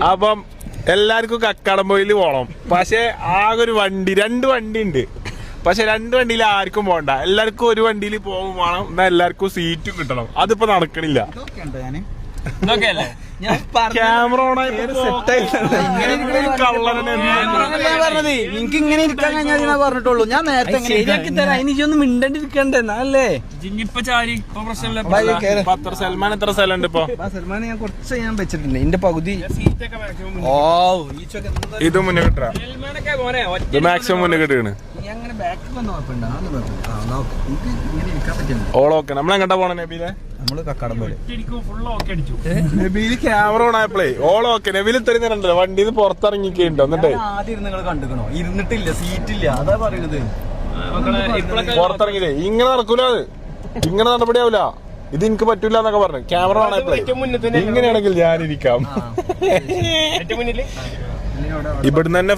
അപ്പം എല്ലാവർക്കും കക്കാടംപൊയില് പോണം. പക്ഷെ ആകെ ഒരു വണ്ടി, 2 വണ്ടി ഉണ്ട്. പക്ഷെ 2 വണ്ടിയിൽ ആർക്കും പോകണ്ട. എല്ലാവർക്കും ഒരു വണ്ടിയിൽ പോകും വേണം. എന്നാ എല്ലാവർക്കും സീറ്റും കിട്ടണം. അതിപ്പോ നടക്കണില്ല. ക്യാമറ നിനക്ക് ഇങ്ങനെ ഇരിക്കാൻ കഴിഞ്ഞാൽ പറഞ്ഞിട്ടുള്ളൂ. ഞാൻ നേരത്തെ ശരിയാക്കി തരാം. എനിക്കൊന്നും മിണ്ടണ്ടിരിക്കണ്ടേ എന്നാലേ. സൽമാൻ എത്ര സ്ഥലം ഉണ്ട് ഇപ്പൊ? സൽമാൻ ഞാൻ കുറച്ച് ഞാൻ വെച്ചിട്ടുണ്ട്. എന്റെ പകുതി ഇത് മുന്നേ കിട്ടാ, ഇത് മാക്സിമം മുന്നേ കിട്ടുകയാണ്. അങ്ങനെ ബാക്കിൽ വന്ന് കുഴപ്പമുണ്ടോ? ഓളോക്കെ നമ്മളെങ്ങട്ടാ പോണേ നബീലെ? നമ്മള് കക്കാടംപൊയില്. നബീല് ക്യാമറ ഓണായപ്പോളേ ഓളോക്കെ നബീല് ഇത്രയും നേരം ഉണ്ടല്ലോ വണ്ടിന്ന് പുറത്തിറങ്ങിക്കുണ്ടോ? എന്നിട്ട് ആദ്യം നിങ്ങൾ കണ്ടിക്കണോ? ഇരുന്നിട്ടില്ല, സീറ്റില്ല, അതാ പറയണത്. പുറത്തിറങ്ങില്ലേ ഇങ്ങനെ നടക്കൂല, അത് ഇങ്ങനെ നടപടിയാവൂല. ഇത് എനിക്ക് പറ്റൂല എന്നൊക്കെ പറഞ്ഞു. ക്യാമറ ഓണായപ്പോളേ ഇങ്ങനെയാണെങ്കിൽ ഞാനിരിക്കാം. ഇവിടുന്ന് തന്നെ